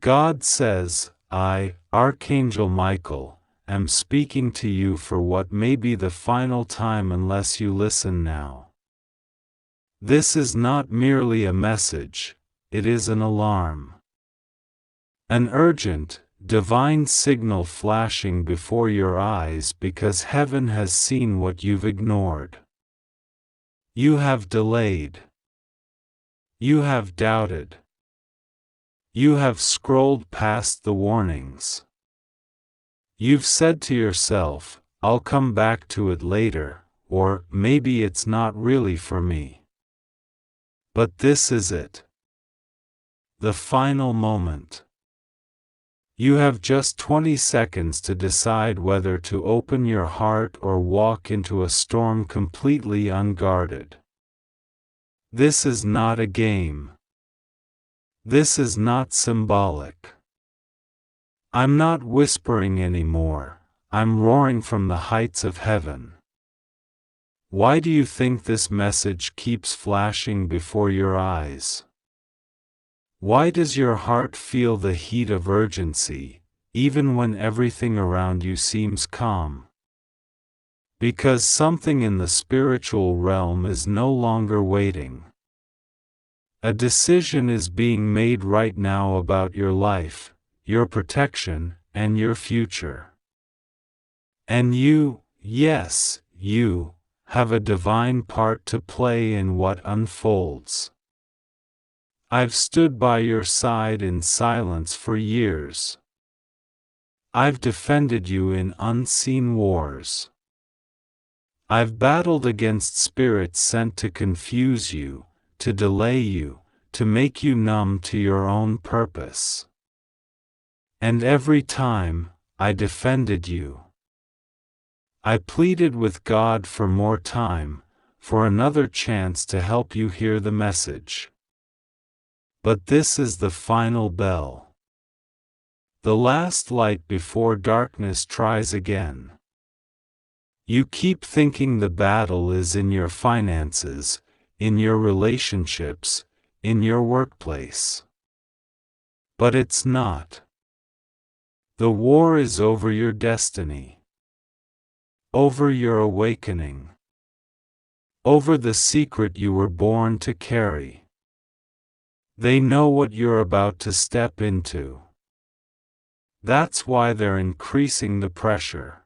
God says, I, Archangel Michael, am speaking to you for what may be the final time unless you listen now. This is not merely a message, it is an alarm. An urgent, divine signal flashing before your eyes because heaven has seen what you've ignored. You have delayed. You have doubted. You have scrolled past the warnings. You've said to yourself, I'll come back to it later, or maybe it's not really for me. But this is it. The final moment. You have just 20 seconds to decide whether to open your heart or walk into a storm completely unguarded. This is not a game. This is not symbolic. I'm not whispering anymore, I'm roaring from the heights of heaven. Why do you think this message keeps flashing before your eyes? Why does your heart feel the heat of urgency, even when everything around you seems calm? Because something in the spiritual realm is no longer waiting. A decision is being made right now about your life, your protection, and your future. And you, yes, you, have a divine part to play in what unfolds. I've stood by your side in silence for years. I've defended you in unseen wars. I've battled against spirits sent to confuse you, to delay you, to make you numb to your own purpose. And every time, I defended you. I pleaded with God for more time, for another chance to help you hear the message. But this is the final bell. The last light before darkness tries again. You keep thinking the battle is in your finances, in your relationships, in your workplace. But it's not. The war is over your destiny. Over your awakening. Over the secret you were born to carry. They know what you're about to step into. That's why they're increasing the pressure.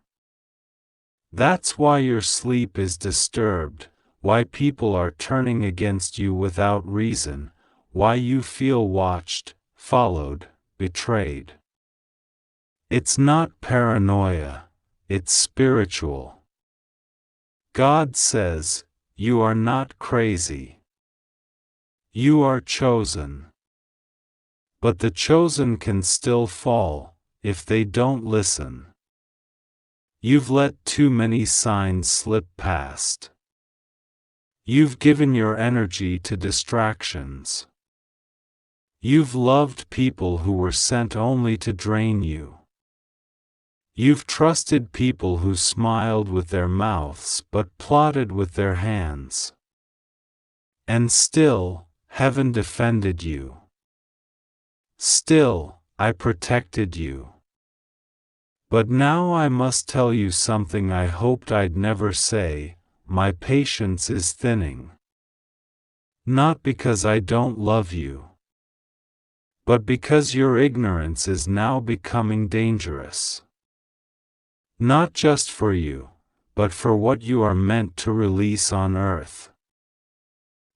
That's why your sleep is disturbed, why people are turning against you without reason, why you feel watched, followed, betrayed. It's not paranoia, it's spiritual. God says, you are not crazy. You are chosen. But the chosen can still fall, if they don't listen. You've let too many signs slip past. You've given your energy to distractions. You've loved people who were sent only to drain you. You've trusted people who smiled with their mouths but plotted with their hands. And still, heaven defended you. Still, I protected you. But now I must tell you something I hoped I'd never say, my patience is thinning. Not because I don't love you, but because your ignorance is now becoming dangerous. Not just for you, but for what you are meant to release on earth.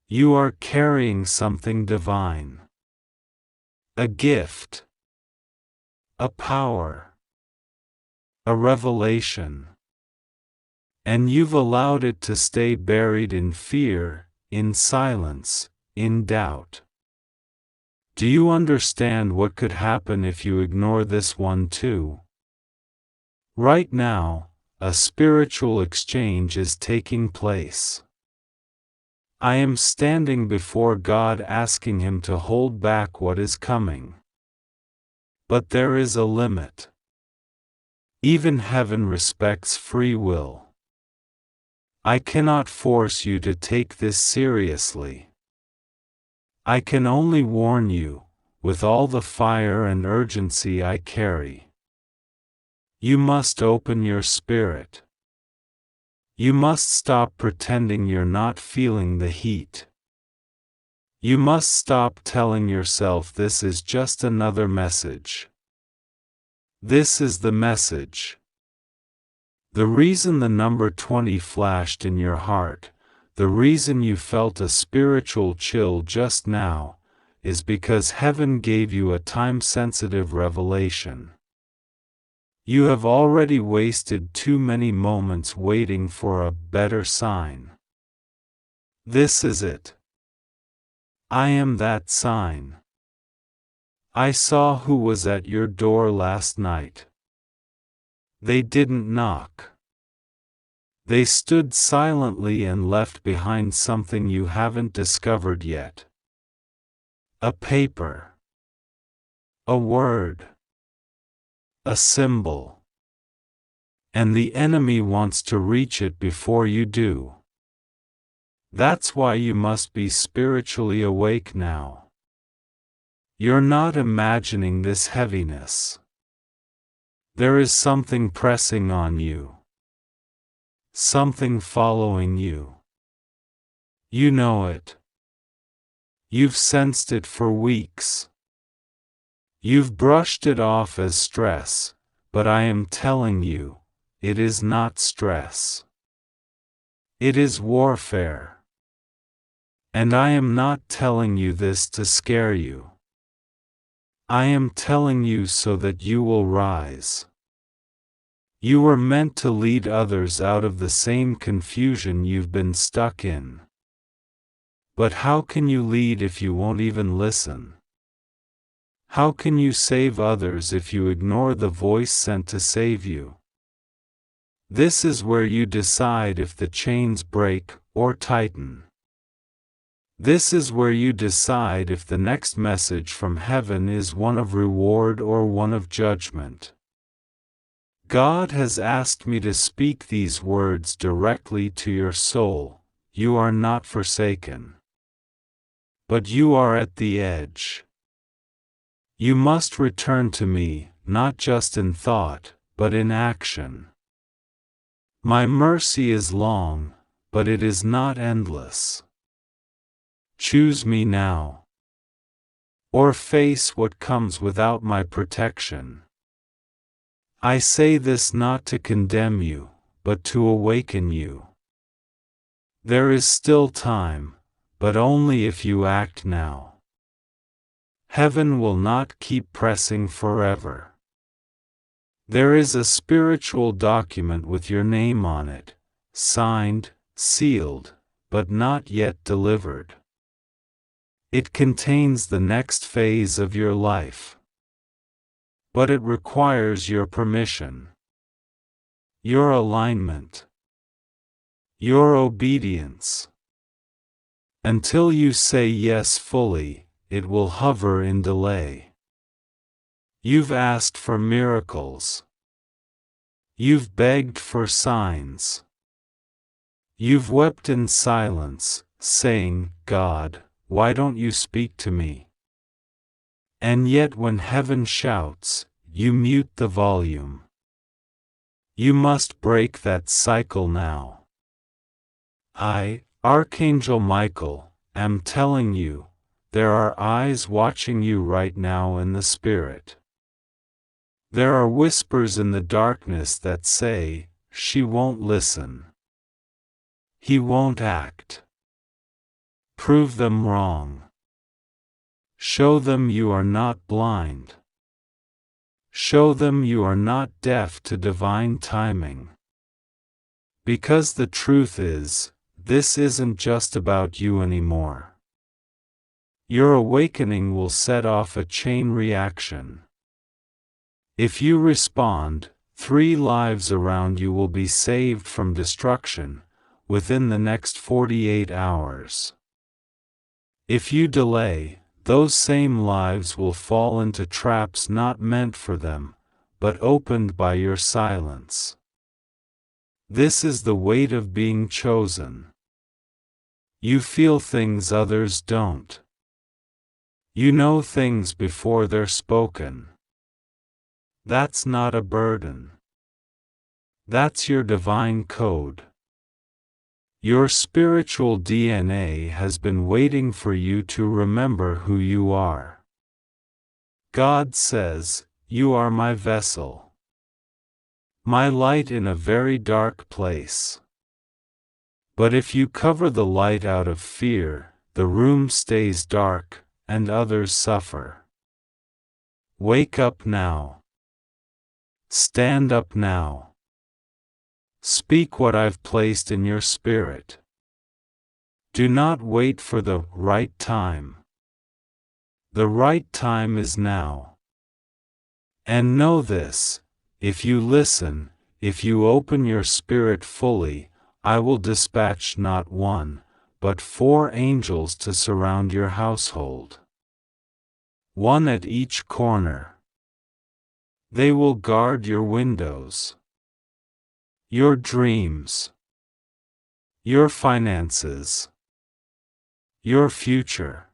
You are carrying something divine. A gift. A power. A revelation. And you've allowed it to stay buried in fear, in silence, in doubt. Do you understand what could happen if you ignore this one too? Right now, a spiritual exchange is taking place. I am standing before God asking Him to hold back what is coming. But there is a limit. Even heaven respects free will. I cannot force you to take this seriously. I can only warn you, with all the fire and urgency I carry. You must open your spirit. You must stop pretending you're not feeling the heat. You must stop telling yourself this is just another message. This is the message. The reason the number 20 flashed in your heart, the reason you felt a spiritual chill just now, is because heaven gave you a time-sensitive revelation. You have already wasted too many moments waiting for a better sign. This is it. I am that sign. I saw who was at your door last night. They didn't knock. They stood silently and left behind something you haven't discovered yet. A paper. A word. A symbol. And the enemy wants to reach it before you do. That's why you must be spiritually awake now. You're not imagining this heaviness. There is something pressing on you. Something following you. You know it. You've sensed it for weeks. You've brushed it off as stress, but I am telling you, it is not stress. It is warfare. And I am not telling you this to scare you. I am telling you so that you will rise. You were meant to lead others out of the same confusion you've been stuck in. But how can you lead if you won't even listen? How can you save others if you ignore the voice sent to save you? This is where you decide if the chains break or tighten. This is where you decide if the next message from heaven is one of reward or one of judgment. God has asked me to speak these words directly to your soul. You are not forsaken. But you are at the edge. You must return to me, not just in thought, but in action. My mercy is long, but it is not endless. Choose me now. Or face what comes without my protection. I say this not to condemn you, but to awaken you. There is still time, but only if you act now. Heaven will not keep pressing forever. There is a spiritual document with your name on it, signed, sealed, but not yet delivered. It contains the next phase of your life. But it requires your permission, your alignment, your obedience. Until you say yes fully, it will hover in delay. You've asked for miracles. You've begged for signs. You've wept in silence, saying, God, why don't you speak to me? And yet when heaven shouts, you mute the volume. You must break that cycle now. I, Archangel Michael, am telling you, there are eyes watching you right now in the spirit. There are whispers in the darkness that say, she won't listen. He won't act. Prove them wrong. Show them you are not blind. Show them you are not deaf to divine timing. Because the truth is, this isn't just about you anymore. Your awakening will set off a chain reaction. If you respond, 3 lives around you will be saved from destruction within the next 48 hours. If you delay, those same lives will fall into traps not meant for them, but opened by your silence. This is the weight of being chosen. You feel things others don't. You know things before they're spoken. That's not a burden. That's your divine code. Your spiritual DNA has been waiting for you to remember who you are. God says, "You are my vessel, my light in a very dark place." But if you cover the light out of fear, the room stays dark, and others suffer. Wake up now. Stand up now. Speak what I've placed in your spirit. Do not wait for the right time. The right time is now. And know this: if you listen, if you open your spirit fully, I will dispatch not one, but 4 angels to surround your household. 1 at each corner. They will guard your windows, your dreams, your finances, your future.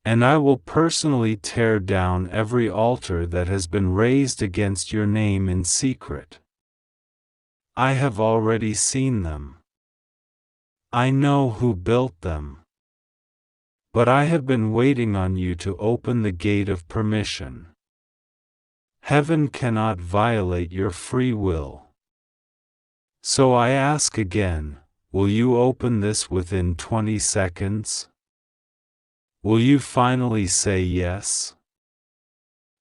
And I will personally tear down every altar that has been raised against your name in secret. I have already seen them. I know who built them. But I have been waiting on you to open the gate of permission. Heaven cannot violate your free will. So I ask again, will you open this within 20 seconds? Will you finally say yes?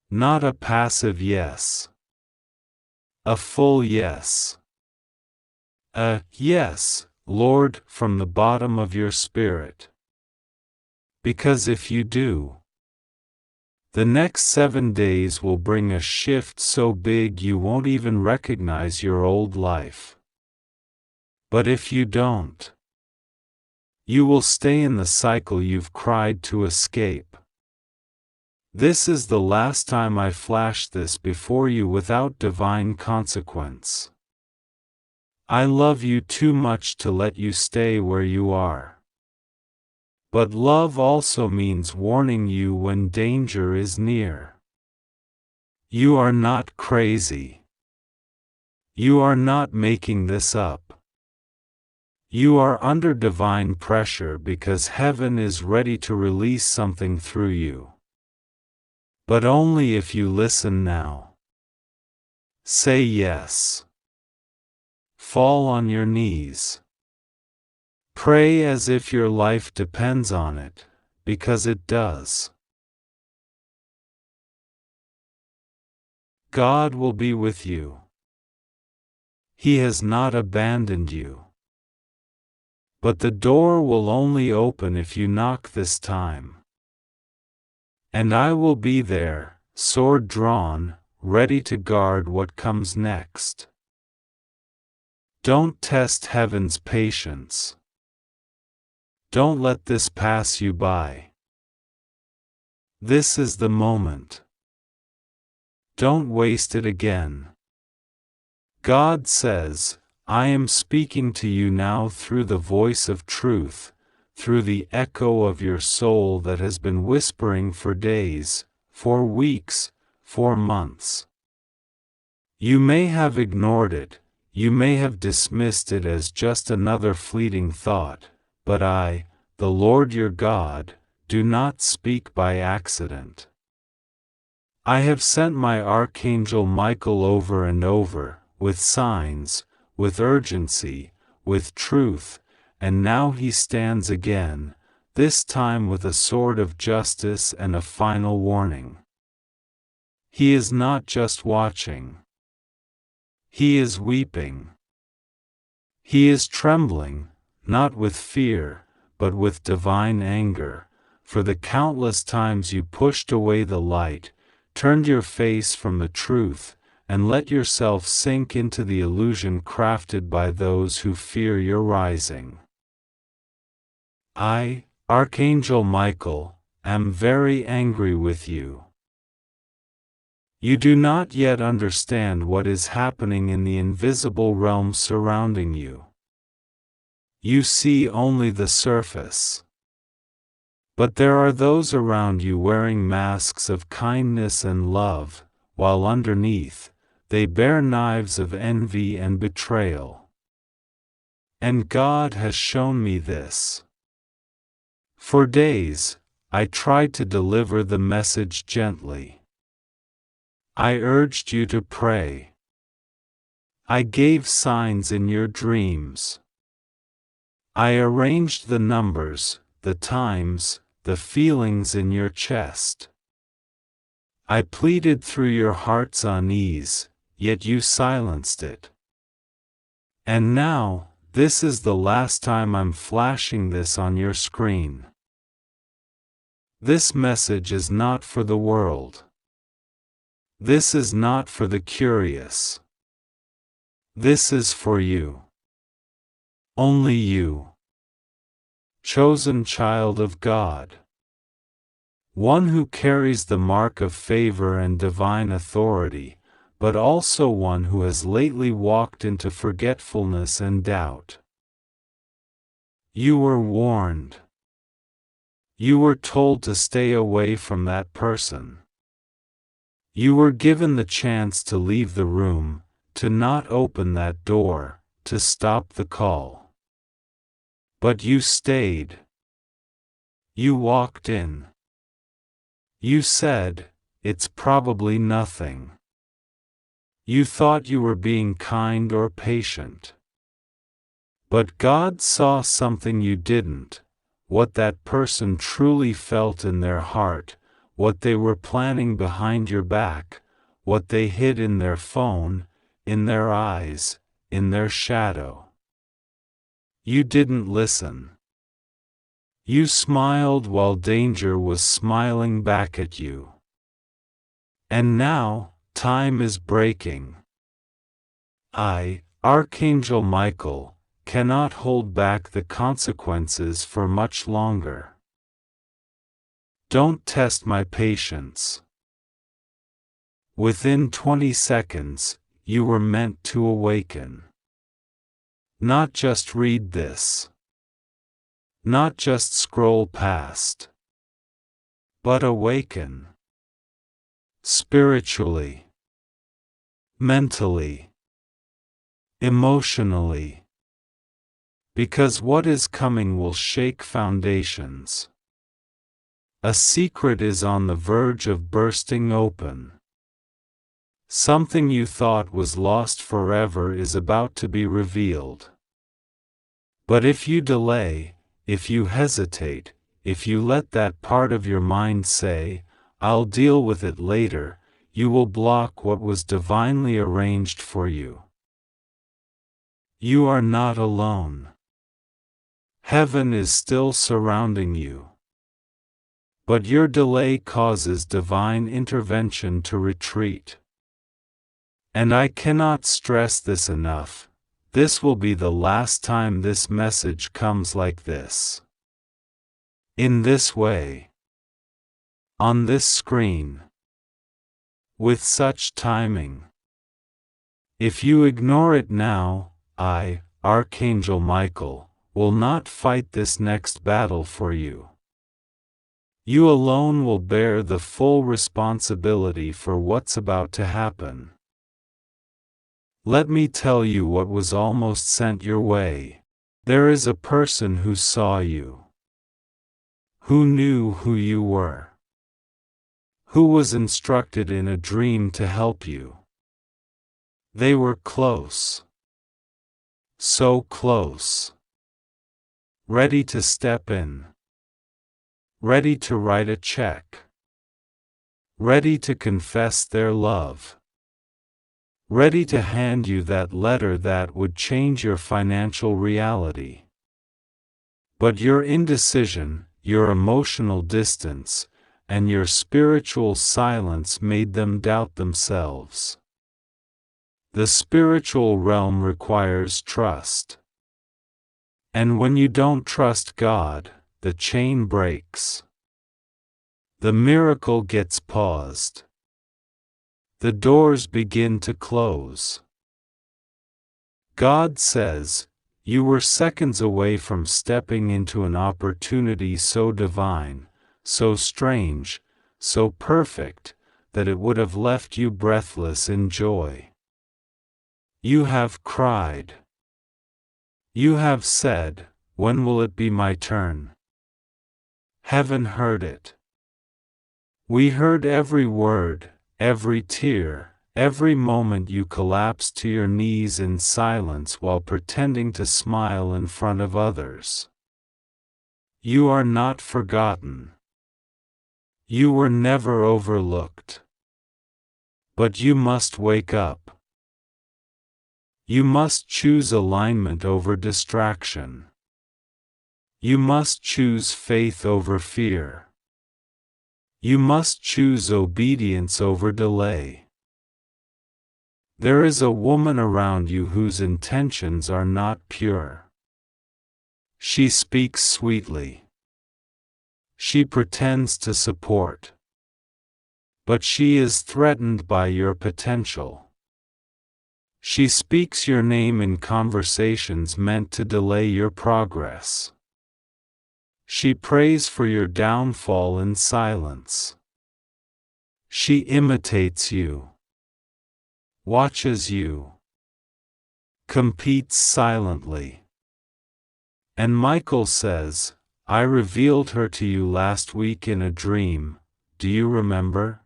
Not a passive yes. A full yes. A yes, Lord, from the bottom of your spirit. Because if you do, the next 7 days will bring a shift so big you won't even recognize your old life. But if you don't, you will stay in the cycle you've cried to escape. This is the last time I flash this before you without divine consequence. I love you too much to let you stay where you are. But love also means warning you when danger is near. You are not crazy. You are not making this up. You are under divine pressure because heaven is ready to release something through you. But only if you listen now. Say yes. Fall on your knees. Pray as if your life depends on it, because it does. God will be with you. He has not abandoned you. But the door will only open if you knock this time. And I will be there, sword drawn, ready to guard what comes next. Don't test heaven's patience. Don't let this pass you by. This is the moment. Don't waste it again. God says, I am speaking to you now through the voice of truth, through the echo of your soul that has been whispering for days, for weeks, for months. You may have ignored it, you may have dismissed it as just another fleeting thought, but I, the Lord your God, do not speak by accident. I have sent my Archangel Michael over and over, with signs, with urgency, with truth, and now he stands again, this time with a sword of justice and a final warning. He is not just watching. He is weeping. He is trembling, not with fear, but with divine anger, for the countless times you pushed away the light, turned your face from the truth, and let yourself sink into the illusion crafted by those who fear your rising. I, Archangel Michael, am very angry with you. You do not yet understand what is happening in the invisible realm surrounding you. You see only the surface. But there are those around you wearing masks of kindness and love, while underneath, they bear knives of envy and betrayal. And God has shown me this. For days, I tried to deliver the message gently. I urged you to pray. I gave signs in your dreams. I arranged the numbers, the times, the feelings in your chest. I pleaded through your heart's unease, yet you silenced it. And now, this is the last time I'm flashing this on your screen. This message is not for the world. This is not for the curious. This is for you. Only you. Chosen child of God. One who carries the mark of favor and divine authority, but also one who has lately walked into forgetfulness and doubt. You were warned. You were told to stay away from that person. You were given the chance to leave the room, to not open that door, to stop the call. But you stayed. You walked in. You said, "It's probably nothing." You thought you were being kind or patient. But God saw something you didn't, what that person truly felt in their heart, what they were planning behind your back, what they hid in their phone, in their eyes, in their shadow. You didn't listen. You smiled while danger was smiling back at you. And now, time is breaking. I, Archangel Michael, cannot hold back the consequences for much longer. Don't test my patience. Within 20 seconds, you were meant to awaken. Not just read this. Not just scroll past. But awaken. Spiritually. Mentally. Emotionally. Because what is coming will shake foundations. A secret is on the verge of bursting open. Something you thought was lost forever is about to be revealed. But if you delay, if you hesitate, if you let that part of your mind say, "I'll deal with it later," you will block what was divinely arranged for you. You are not alone. Heaven is still surrounding you. But your delay causes divine intervention to retreat. And I cannot stress this enough, this will be the last time this message comes like this. In this way. On this screen. With such timing. If you ignore it now, I, Archangel Michael, will not fight this next battle for you. You alone will bear the full responsibility for what's about to happen. Let me tell you what was almost sent your way. There is a person who saw you. Who knew who you were. Who was instructed in a dream to help you. They were close. So close. Ready to step in. Ready to write a check. Ready to confess their love. Ready to hand you that letter that would change your financial reality. But your indecision, your emotional distance, and your spiritual silence made them doubt themselves. The spiritual realm requires trust. And when you don't trust God, the chain breaks. The miracle gets paused. The doors begin to close. God says, "You were seconds away from stepping into an opportunity so divine, so strange, so perfect, that it would have left you breathless in joy. You have cried. You have said, "When will it be my turn?" Heaven heard it. We heard every word, every tear, every moment you collapsed to your knees in silence while pretending to smile in front of others. You are not forgotten. You were never overlooked. But you must wake up. You must choose alignment over distraction. You must choose faith over fear. You must choose obedience over delay. There is a woman around you whose intentions are not pure. She speaks sweetly. She pretends to support. But she is threatened by your potential. She speaks your name in conversations meant to delay your progress. She prays for your downfall in silence. She imitates you, watches you, competes silently. And Michael says, "I revealed her to you last week in a dream, do you remember?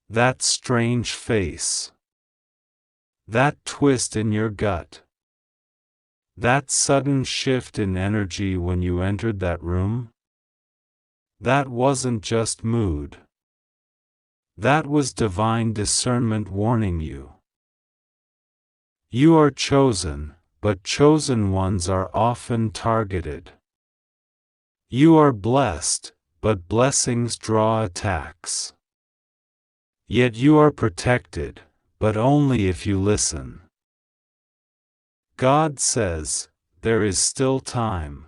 That strange face. That twist in your gut. That sudden shift in energy when you entered that room? That wasn't just mood. That was divine discernment warning you. You are chosen, but chosen ones are often targeted. You are blessed, but blessings draw attacks. Yet you are protected, but only if you listen. God says, there is still time.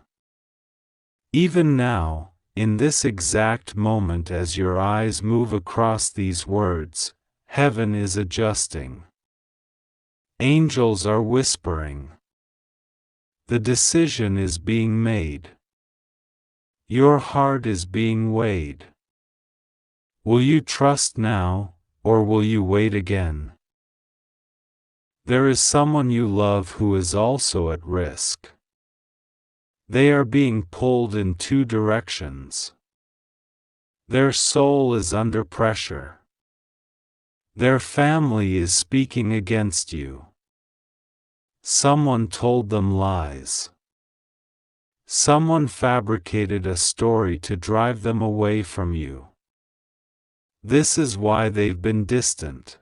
Even now, in this exact moment as your eyes move across these words, heaven is adjusting. Angels are whispering. The decision is being made. Your heart is being weighed. Will you trust now, or will you wait again? There is someone you love who is also at risk. They are being pulled in two directions. Their soul is under pressure. Their family is speaking against you. Someone told them lies. Someone fabricated a story to drive them away from you. This is why they've been distant.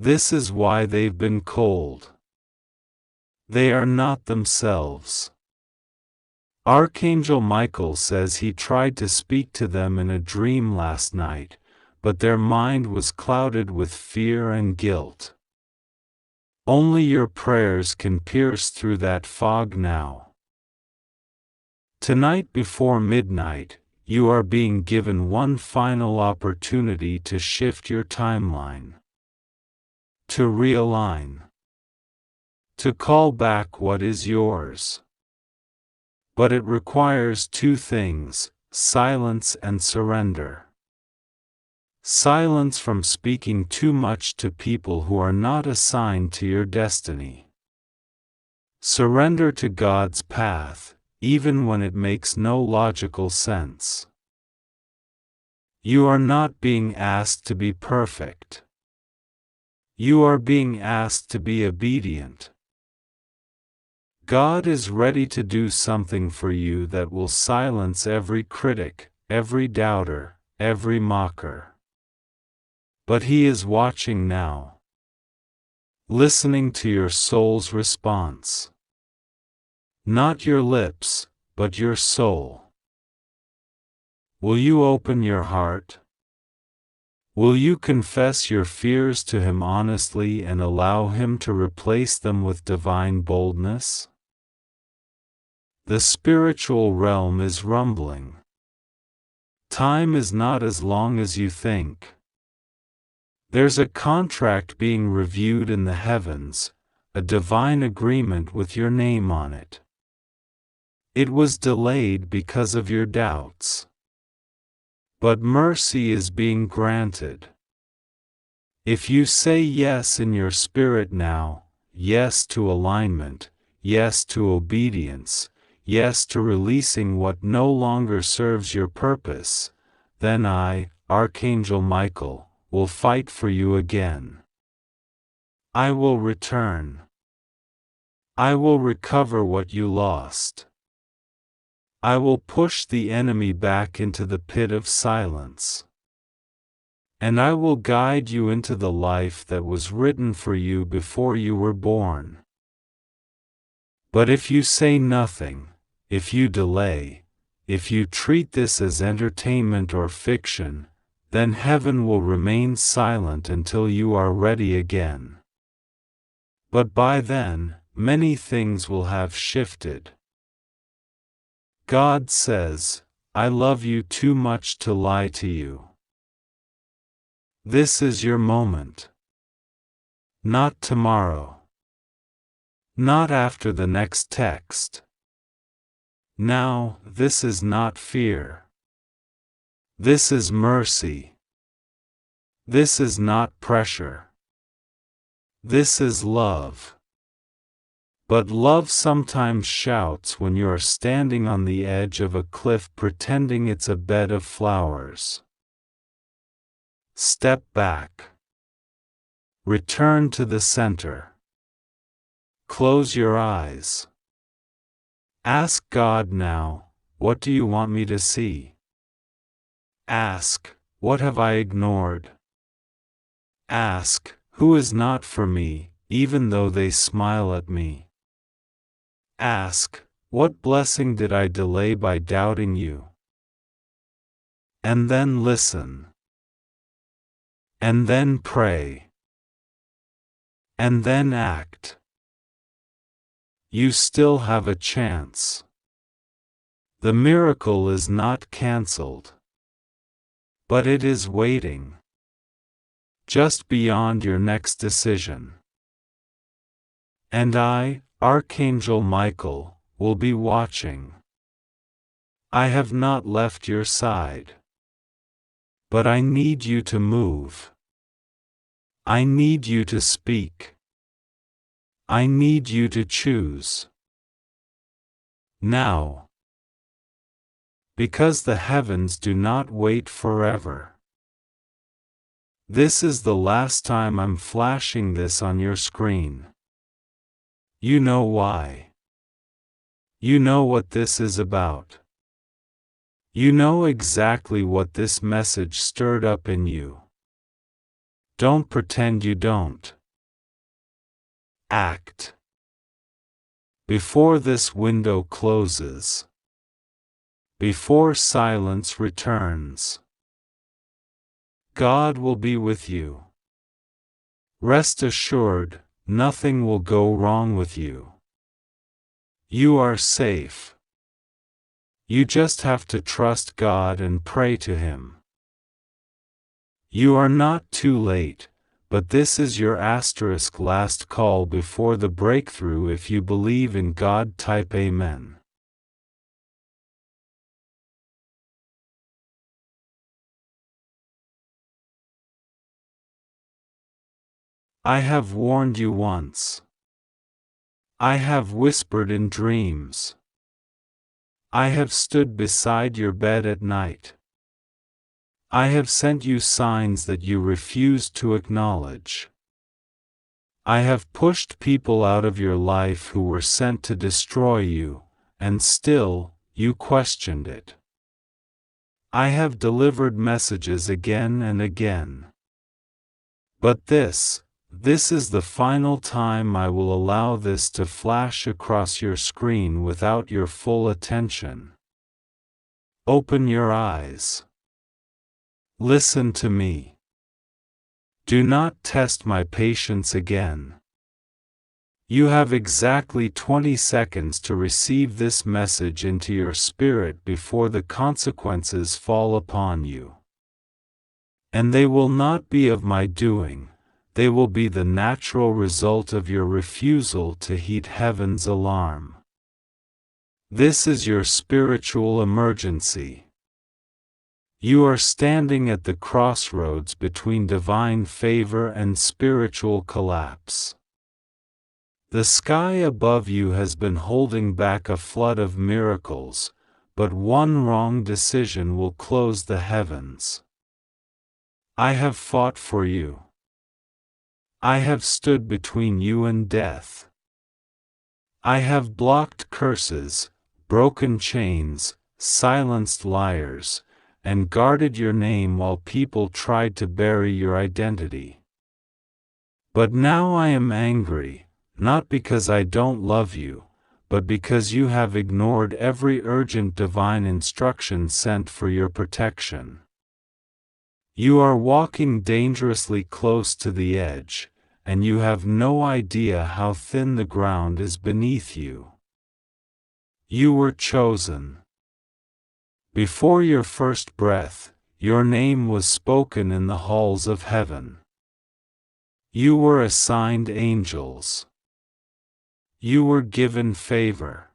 This is why they've been cold. They are not themselves. Archangel Michael says he tried to speak to them in a dream last night, but their mind was clouded with fear and guilt. Only your prayers can pierce through that fog now. Tonight before midnight, you are being given one final opportunity to shift your timeline. To realign. To call back what is yours. But it requires two things, silence and surrender. Silence from speaking too much to people who are not assigned to your destiny. Surrender to God's path, even when it makes no logical sense. You are not being asked to be perfect. You are being asked to be obedient. God is ready to do something for you that will silence every critic, every doubter, every mocker. But He is watching now, listening to your soul's response. Not your lips, but your soul. Will you open your heart? Will you confess your fears to Him honestly and allow Him to replace them with divine boldness? The spiritual realm is rumbling. Time is not as long as you think. There's a contract being reviewed in the heavens, a divine agreement with your name on it. It was delayed because of your doubts. but mercy is being granted. If you say yes in your spirit now, yes to alignment, yes to obedience, yes to releasing what no longer serves your purpose, then I, Archangel Michael, will fight for you again. I will return. I will recover what you lost. I will push the enemy back into the pit of silence. And I will guide you into the life that was written for you before you were born. But if you say nothing, if you delay, if you treat this as entertainment or fiction, then heaven will remain silent until you are ready again. But by then, many things will have shifted. God says, I love you too much to lie to you. This is your moment. Not tomorrow. Not after the next text. Now, this is not fear. This is mercy. This is not pressure. This is love. But love sometimes shouts when you are standing on the edge of a cliff pretending it's a bed of flowers. Step back. Return to the center. Close your eyes. Ask God now, what do you want me to see? Ask, what have I ignored? Ask, who is not for me, even though they smile at me? Ask, what blessing did I delay by doubting you? And then listen. And then pray. And then act. You still have a chance. The miracle is not cancelled. But it is waiting. Just beyond your next decision. And I, Archangel Michael, will be watching. I have not left your side. But I need you to move. I need you to speak. I need you to choose. Now. Because the heavens do not wait forever. This is the last time I'm flashing this on your screen. You know why. You know what this is about. You know exactly what this message stirred up in you. Don't pretend you don't. Act. Before this window closes. Before silence returns. God will be with you. Rest assured, nothing will go wrong with you. You are safe. You just have to trust God and pray to Him. You are not too late, but this is your last call before the breakthrough. If you believe in God, type Amen. I have warned you once. I have whispered in dreams. I have stood beside your bed at night. I have sent you signs that you refused to acknowledge. I have pushed people out of your life who were sent to destroy you, and still, you questioned it. I have delivered messages again and again. But this is the final time I will allow this to flash across your screen without your full attention. Open your eyes. Listen to me. Do not test my patience again. You have exactly 20 seconds to receive this message into your spirit before the consequences fall upon you. And they will not be of my doing. They will be the natural result of your refusal to heed heaven's alarm. This is your spiritual emergency. You are standing at the crossroads between divine favor and spiritual collapse. The sky above you has been holding back a flood of miracles, but one wrong decision will close the heavens. I have fought for you. I have stood between you and death. I have blocked curses, broken chains, silenced liars, and guarded your name while people tried to bury your identity. But now I am angry, not because I don't love you, but because you have ignored every urgent divine instruction sent for your protection. You are walking dangerously close to the edge, and you have no idea how thin the ground is beneath you. You were chosen. Before your first breath, your name was spoken in the halls of heaven. You were assigned angels. You were given favor.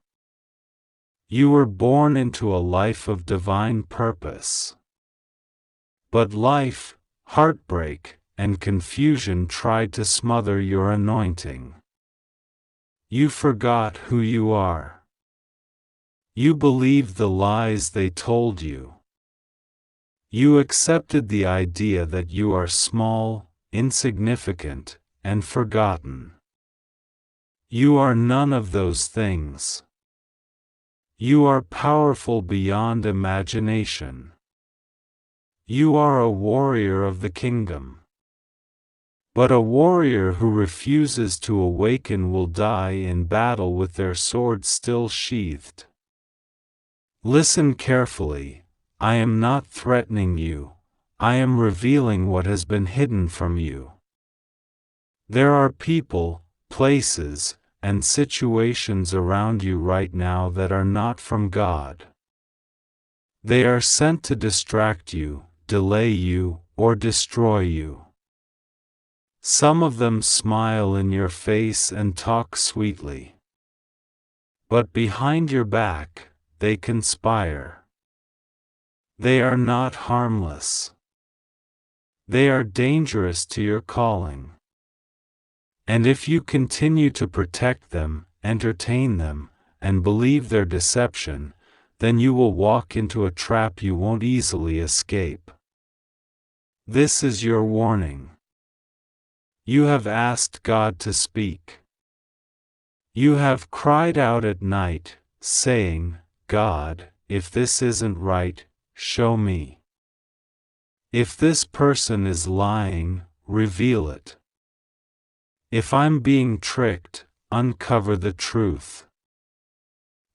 You were born into a life of divine purpose. But life, heartbreak, and confusion tried to smother your anointing. You forgot who you are. You believed the lies they told you. You accepted the idea that you are small, insignificant, and forgotten. You are none of those things. You are powerful beyond imagination. You are a warrior of the kingdom. But a warrior who refuses to awaken will die in battle with their sword still sheathed. Listen carefully, I am not threatening you, I am revealing what has been hidden from you. There are people, places, and situations around you right now that are not from God. They are sent to distract you, delay you, or destroy you. Some of them smile in your face and talk sweetly. But behind your back, they conspire. They are not harmless. They are dangerous to your calling. And if you continue to protect them, entertain them, and believe their deception, then you will walk into a trap you won't easily escape. This is your warning. You have asked God to speak. You have cried out at night, saying, God, if this isn't right, show me. If this person is lying, reveal it. If I'm being tricked, uncover the truth.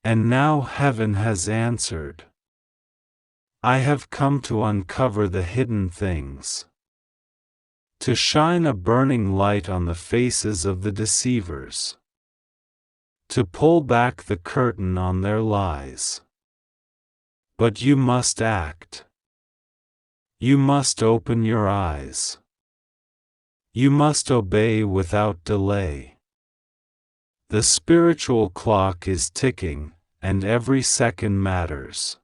And now heaven has answered. I have come to uncover the hidden things. To shine a burning light on the faces of the deceivers. To pull back the curtain on their lies. But you must act. You must open your eyes. You must obey without delay. The spiritual clock is ticking, and every second matters.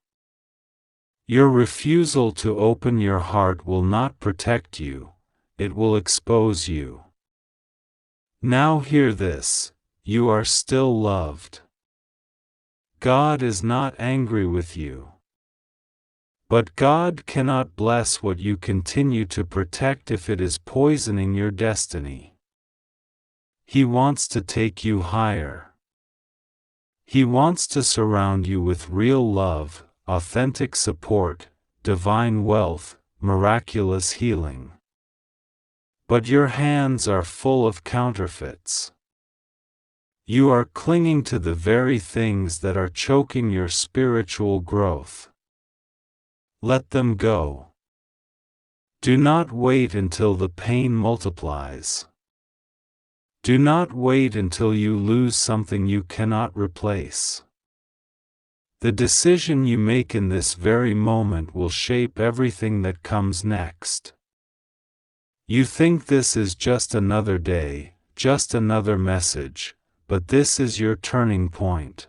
Your refusal to open your heart will not protect you, it will expose you. Now hear this, you are still loved. God is not angry with you. But God cannot bless what you continue to protect if it is poisoning your destiny. He wants to take you higher. He wants to surround you with real love, authentic support, divine wealth, miraculous healing. But your hands are full of counterfeits. You are clinging to the very things that are choking your spiritual growth. Let them go. Do not wait until the pain multiplies. Do not wait until you lose something you cannot replace. The decision you make in this very moment will shape everything that comes next. You think this is just another day, just another message, but this is your turning point.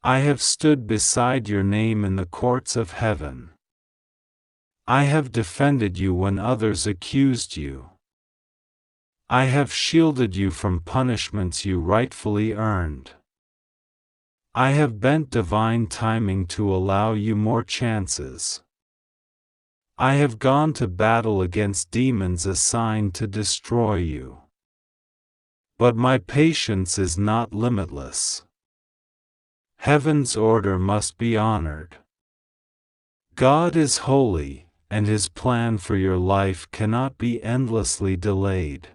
I have stood beside your name in the courts of heaven. I have defended you when others accused you. I have shielded you from punishments you rightfully earned. I have bent divine timing to allow you more chances. I have gone to battle against demons assigned to destroy you. But my patience is not limitless. Heaven's order must be honored. God is holy, and His plan for your life cannot be endlessly delayed.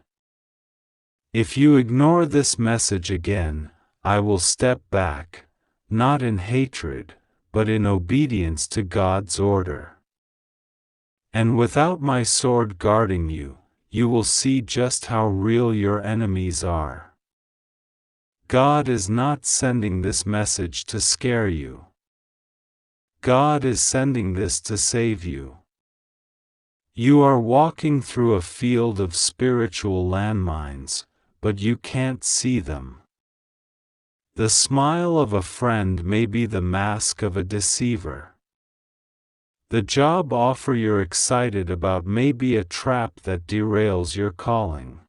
If you ignore this message again, I will step back, not in hatred, but in obedience to God's order. And without my sword guarding you, you will see just how real your enemies are. God is not sending this message to scare you. God is sending this to save you. You are walking through a field of spiritual landmines, but you can't see them. The smile of a friend may be the mask of a deceiver. The job offer you're excited about may be a trap that derails your calling.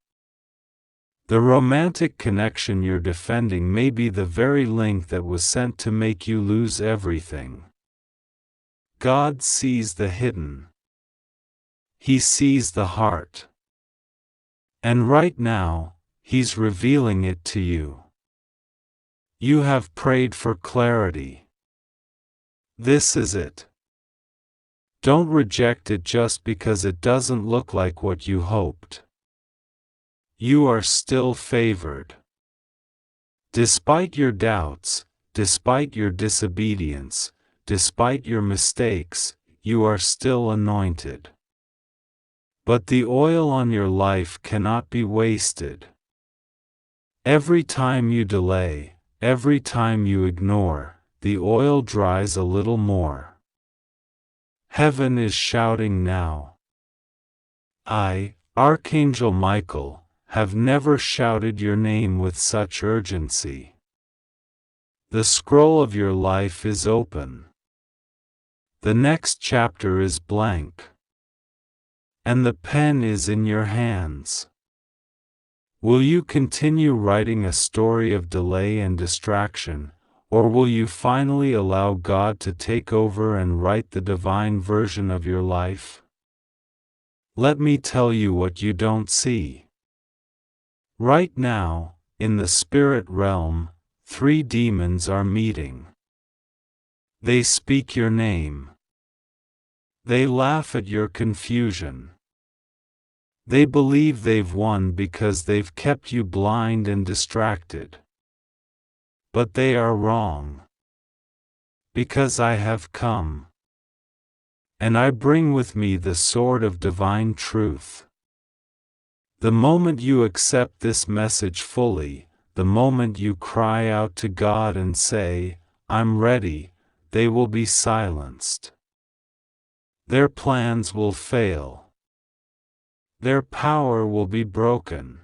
The romantic connection you're defending may be the very link that was sent to make you lose everything. God sees the hidden. He sees the heart. And right now, He's revealing it to you. You have prayed for clarity. This is it. Don't reject it just because it doesn't look like what you hoped. You are still favored. Despite your doubts, despite your disobedience, despite your mistakes, you are still anointed. But the oil on your life cannot be wasted. Every time you delay, every time you ignore, the oil dries a little more. Heaven is shouting now. I, Archangel Michael, have never shouted your name with such urgency. The scroll of your life is open. The next chapter is blank. And the pen is in your hands. Will you continue writing a story of delay and distraction, or will you finally allow God to take over and write the divine version of your life? Let me tell you what you don't see. Right now, in the spirit realm, 3 demons are meeting. They speak your name. They laugh at your confusion. They believe they've won because they've kept you blind and distracted. But they are wrong. Because I have come. And I bring with me the sword of divine truth. The moment you accept this message fully, the moment you cry out to God and say, I'm ready, they will be silenced. Their plans will fail. Their power will be broken.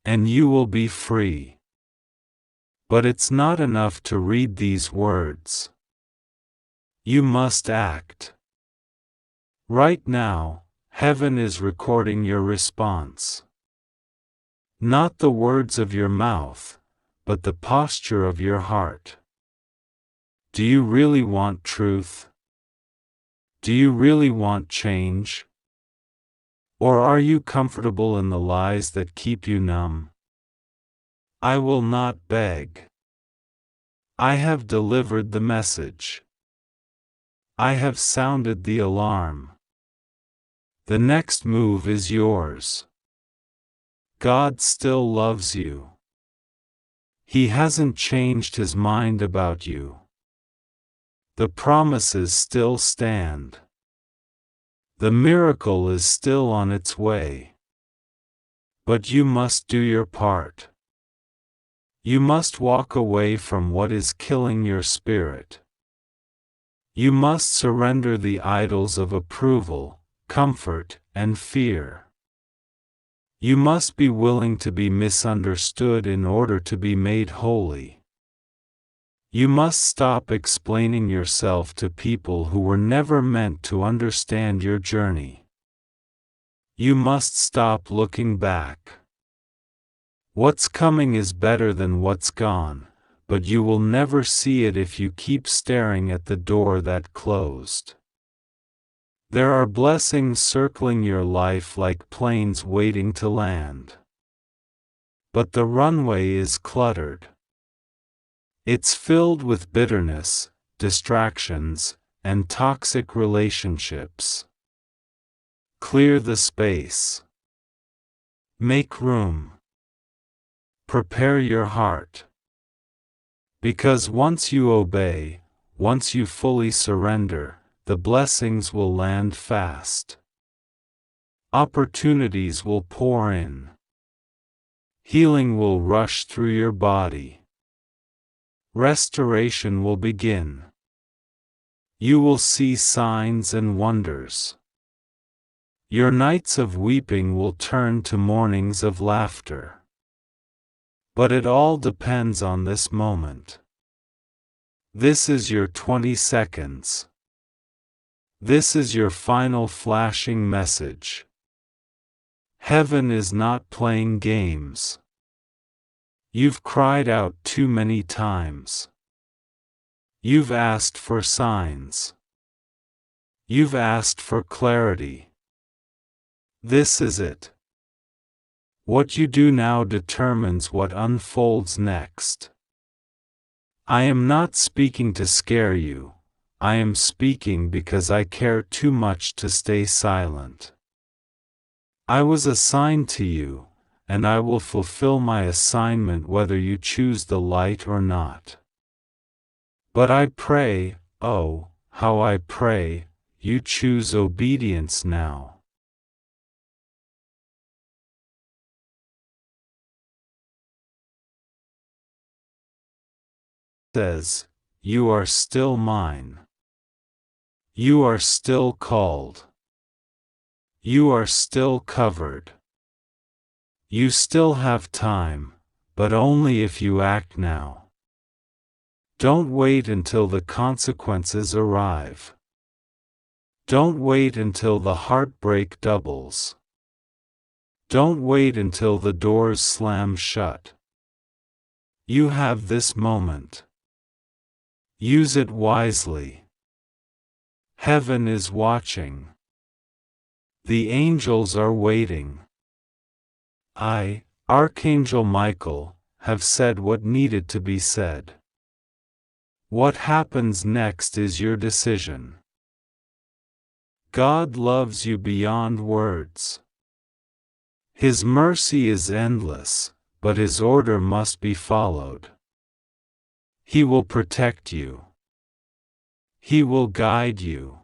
And you will be free. But it's not enough to read these words. You must act. Right now, heaven is recording your response. Not the words of your mouth, but the posture of your heart. Do you really want truth? Do you really want change? Or are you comfortable in the lies that keep you numb? I will not beg. I have delivered the message. I have sounded the alarm. The next move is yours. God still loves you. He hasn't changed His mind about you. The promises still stand. The miracle is still on its way. But you must do your part. You must walk away from what is killing your spirit. You must surrender the idols of approval, comfort, and fear. You must be willing to be misunderstood in order to be made holy. You must stop explaining yourself to people who were never meant to understand your journey. You must stop looking back. What's coming is better than what's gone, but you will never see it if you keep staring at the door that closed. There are blessings circling your life like planes waiting to land. But the runway is cluttered. It's filled with bitterness, distractions, and toxic relationships. Clear the space. Make room. Prepare your heart. Because once you obey, once you fully surrender, the blessings will land fast. Opportunities will pour in. Healing will rush through your body. Restoration will begin. You will see signs and wonders. Your nights of weeping will turn to mornings of laughter. But it all depends on this moment. This is your 20 seconds. This is your final flashing message. Heaven is not playing games. You've cried out too many times. You've asked for signs. You've asked for clarity. This is it. What you do now determines what unfolds next. I am not speaking to scare you. I am speaking because I care too much to stay silent. I was assigned to you, and I will fulfill my assignment whether you choose the light or not. But I pray, oh, how I pray, you choose obedience now. Says, you are still mine. You are still called. You are still covered. You still have time, but only if you act now. Don't wait until the consequences arrive. Don't wait until the heartbreak doubles. Don't wait until the doors slam shut. You have this moment. Use it wisely. Heaven is watching. The angels are waiting. I, Archangel Michael, have said what needed to be said. What happens next is your decision. God loves you beyond words. His mercy is endless, but His order must be followed. He will protect you. He will guide you.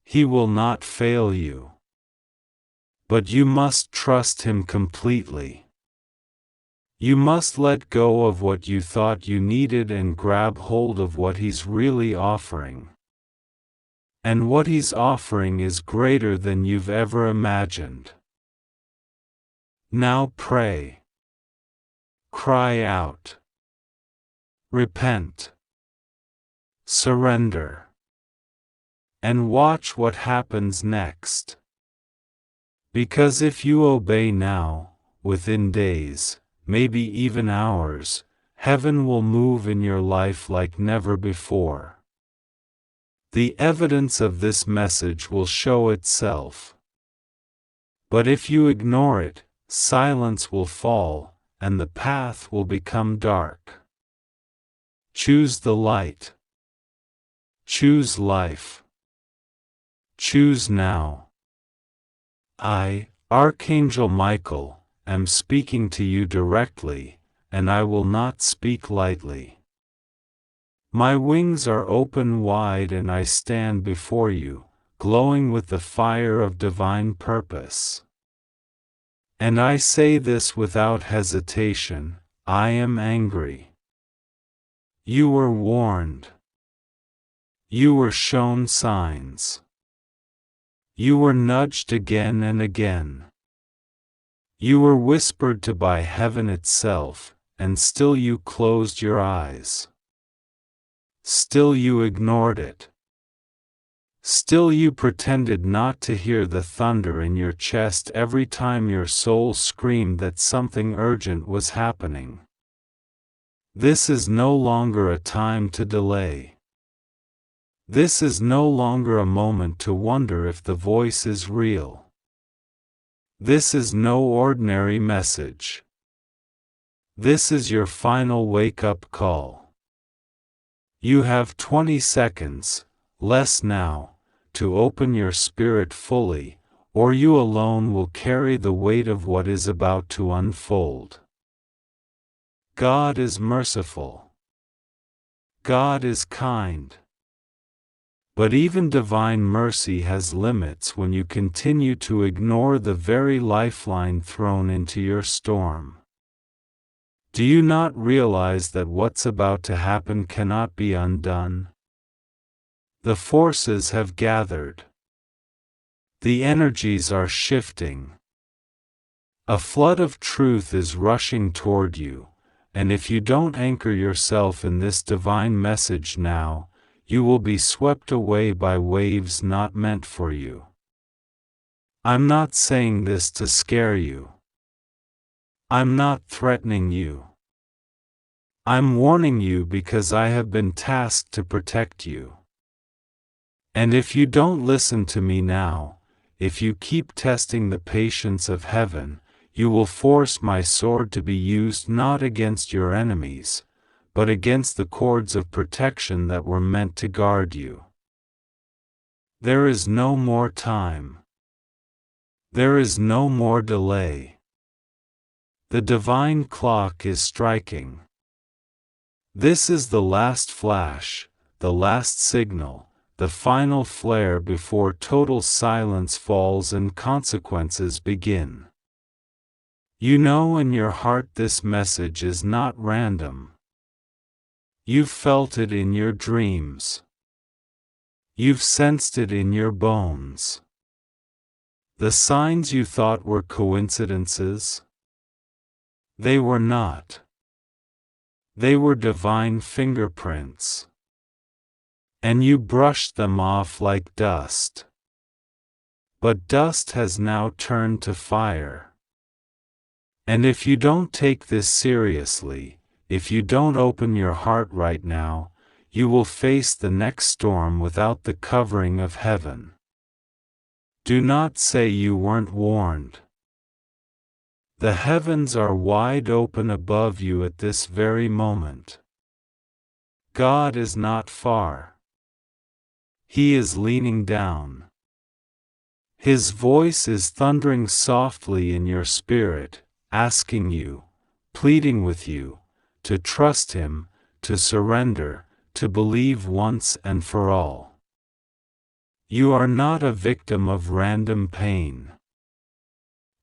He will not fail you. But you must trust Him completely. You must let go of what you thought you needed and grab hold of what He's really offering. And what He's offering is greater than you've ever imagined. Now pray. Cry out. Repent. Surrender. And watch what happens next. Because if you obey now, within days, maybe even hours, heaven will move in your life like never before. The evidence of this message will show itself. But if you ignore it, silence will fall, and the path will become dark. Choose the light. Choose life. Choose now. I, Archangel Michael, am speaking to you directly, and I will not speak lightly. My wings are open wide and I stand before you, glowing with the fire of divine purpose. And I say this without hesitation, I am angry. You were warned. You were shown signs. You were nudged again and again. You were whispered to by heaven itself, and still you closed your eyes. Still you ignored it. Still you pretended not to hear the thunder in your chest every time your soul screamed that something urgent was happening. This is no longer a time to delay. This is no longer a moment to wonder if the voice is real. This is no ordinary message. This is your final wake-up call. You have 20 seconds, less now, to open your spirit fully, or you alone will carry the weight of what is about to unfold. God is merciful. God is kind. But even divine mercy has limits when you continue to ignore the very lifeline thrown into your storm. Do you not realize that what's about to happen cannot be undone? The forces have gathered. The energies are shifting. A flood of truth is rushing toward you, and if you don't anchor yourself in this divine message now, you will be swept away by waves not meant for you. I'm not saying this to scare you. I'm not threatening you. I'm warning you because I have been tasked to protect you. And if you don't listen to me now, if you keep testing the patience of heaven, you will force my sword to be used not against your enemies, but against the cords of protection that were meant to guard you. There is no more time. There is no more delay. The divine clock is striking. This is the last flash, the last signal, the final flare before total silence falls and consequences begin. You know in your heart this message is not random. You've felt it in your dreams. You've sensed it in your bones. The signs you thought were coincidences? They were not. They were divine fingerprints. And you brushed them off like dust. But dust has now turned to fire. And if you don't take this seriously, if you don't open your heart right now, you will face the next storm without the covering of heaven. Do not say you weren't warned. The heavens are wide open above you at this very moment. God is not far. He is leaning down. His voice is thundering softly in your spirit, asking you, pleading with you, to trust Him, to surrender, to believe once and for all. You are not a victim of random pain.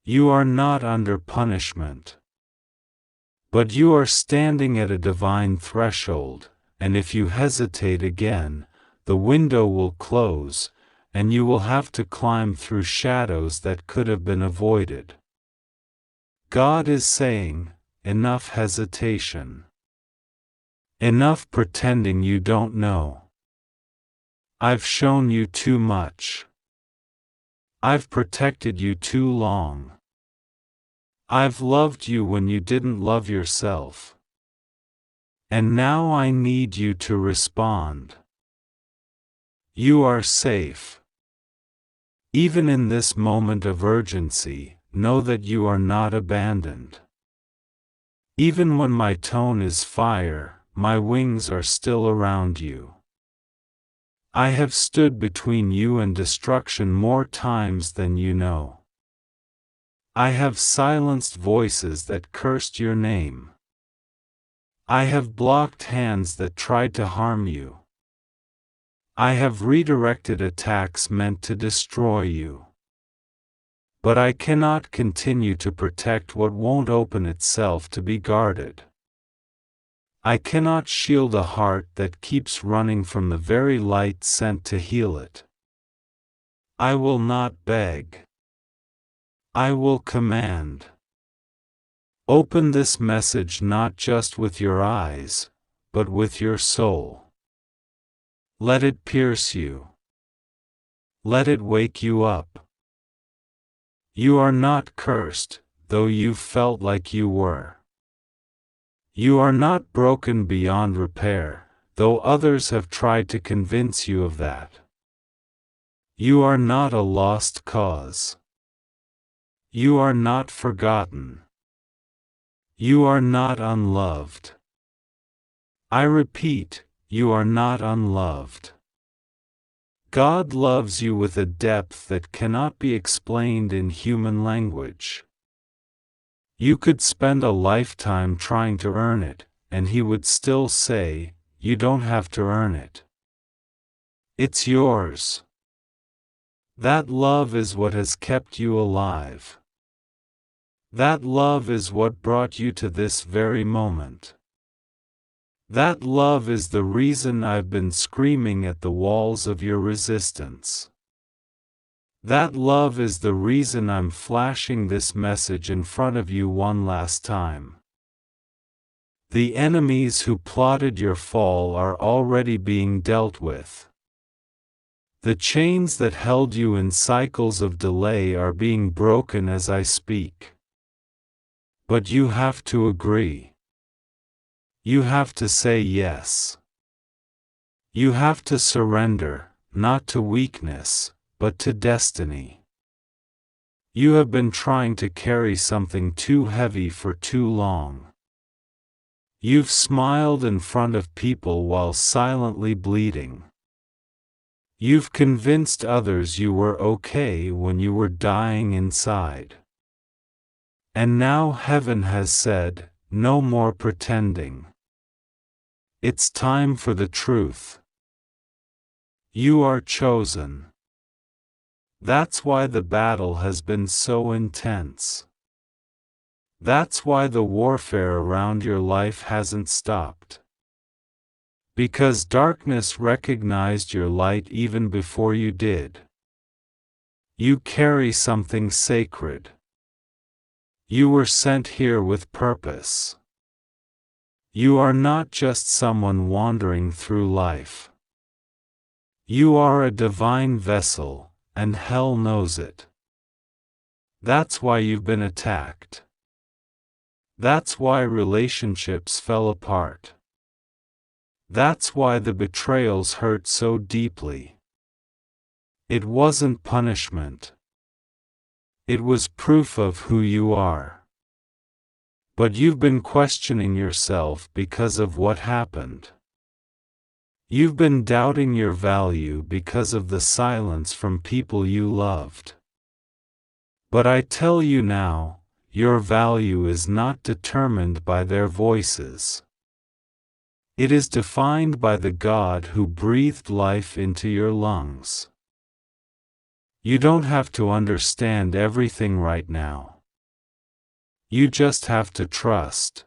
You are not under punishment. But you are standing at a divine threshold, and if you hesitate again, the window will close, and you will have to climb through shadows that could have been avoided. God is saying, enough hesitation. Enough pretending you don't know. I've shown you too much. I've protected you too long. I've loved you when you didn't love yourself. And now I need you to respond. You are safe. Even in this moment of urgency, know that you are not abandoned. Even when my tone is fire, my wings are still around you. I have stood between you and destruction more times than you know. I have silenced voices that cursed your name. I have blocked hands that tried to harm you. I have redirected attacks meant to destroy you. But I cannot continue to protect what won't open itself to be guarded. I cannot shield a heart that keeps running from the very light sent to heal it. I will not beg. I will command. Open this message not just with your eyes, but with your soul. Let it pierce you. Let it wake you up. You are not cursed, though you felt like you were. You are not broken beyond repair, though others have tried to convince you of that. You are not a lost cause. You are not forgotten. You are not unloved. I repeat, you are not unloved. God loves you with a depth that cannot be explained in human language. You could spend a lifetime trying to earn it, and He would still say, you don't have to earn it. It's yours. That love is what has kept you alive. That love is what brought you to this very moment. That love is the reason I've been screaming at the walls of your resistance. That love is the reason I'm flashing this message in front of you one last time. The enemies who plotted your fall are already being dealt with. The chains that held you in cycles of delay are being broken as I speak. But you have to agree. You have to say yes. You have to surrender, not to weakness, but to destiny. You have been trying to carry something too heavy for too long. You've smiled in front of people while silently bleeding. You've convinced others you were okay when you were dying inside. And now heaven has said, no more pretending. It's time for the truth. You are chosen. That's why the battle has been so intense. That's why the warfare around your life hasn't stopped. Because darkness recognized your light even before you did. You carry something sacred. You were sent here with purpose. You are not just someone wandering through life. You are a divine vessel, and hell knows it. That's why you've been attacked. That's why relationships fell apart. That's why the betrayals hurt so deeply. It wasn't punishment. It was proof of who you are. But you've been questioning yourself because of what happened. You've been doubting your value because of the silence from people you loved. But I tell you now, your value is not determined by their voices. It is defined by the God who breathed life into your lungs. You don't have to understand everything right now. You just have to trust.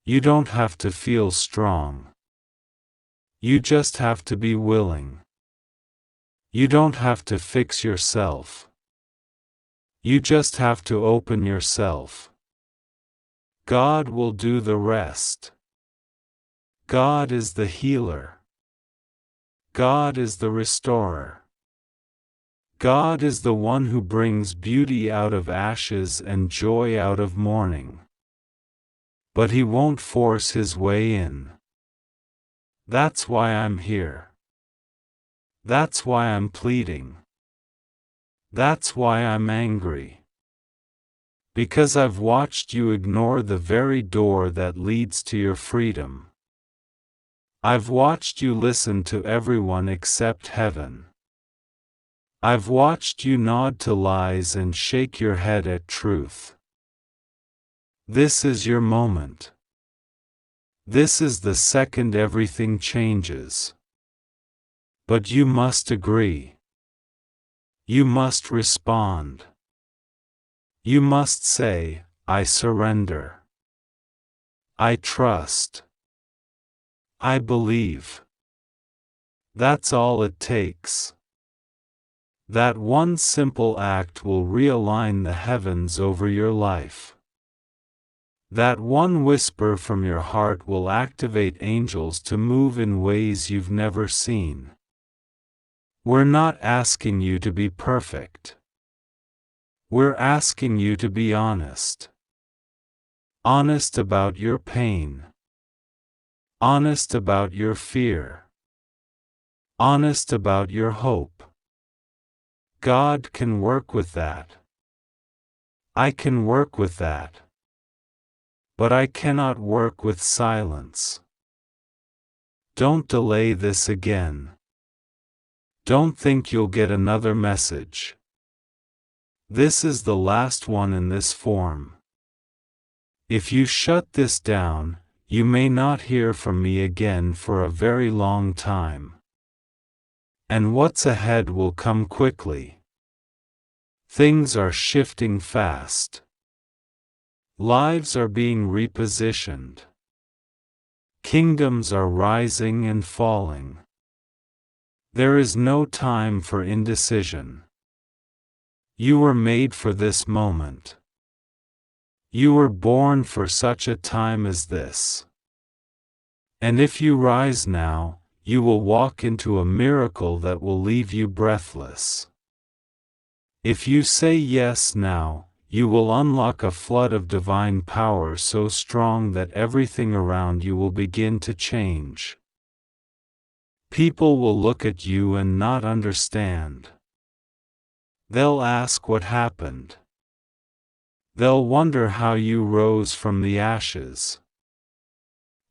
You don't have to feel strong. You just have to be willing. You don't have to fix yourself. You just have to open yourself. God will do the rest. God is the healer. God is the restorer. God is the one who brings beauty out of ashes and joy out of mourning. But He won't force His way in. That's why I'm here. That's why I'm pleading. That's why I'm angry. Because I've watched you ignore the very door that leads to your freedom. I've watched you listen to everyone except heaven. I've watched you nod to lies and shake your head at truth. This is your moment. This is the second everything changes. But you must agree. You must respond. You must say, I surrender. I trust. I believe. That's all it takes. That one simple act will realign the heavens over your life. That one whisper from your heart will activate angels to move in ways you've never seen. We're not asking you to be perfect. We're asking you to be honest. Honest about your pain. Honest about your fear. Honest about your hope. God can work with that. I can work with that. But I cannot work with silence. Don't delay this again. Don't think you'll get another message. This is the last one in this form. If you shut this down, you may not hear from me again for a very long time. And what's ahead will come quickly. Things are shifting fast. Lives are being repositioned. Kingdoms are rising and falling. There is no time for indecision. You were made for this moment. You were born for such a time as this. And if you rise now, you will walk into a miracle that will leave you breathless. If you say yes now, you will unlock a flood of divine power so strong that everything around you will begin to change. People will look at you and not understand. They'll ask what happened. They'll wonder how you rose from the ashes.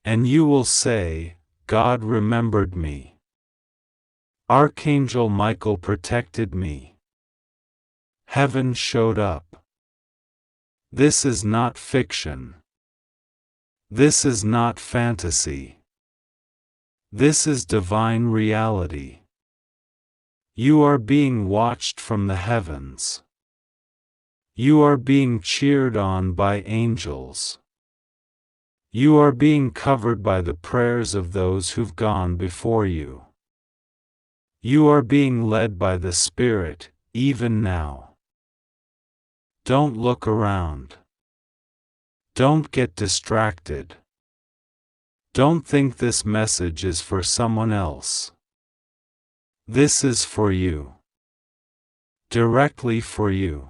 And you will say, God remembered me. Archangel Michael protected me. Heaven showed up. This is not fiction. This is not fantasy. This is divine reality. You are being watched from the heavens. You are being cheered on by angels. You are being covered by the prayers of those who've gone before you. You are being led by the Spirit, even now. Don't look around. Don't get distracted. Don't think this message is for someone else. This is for you. Directly for you.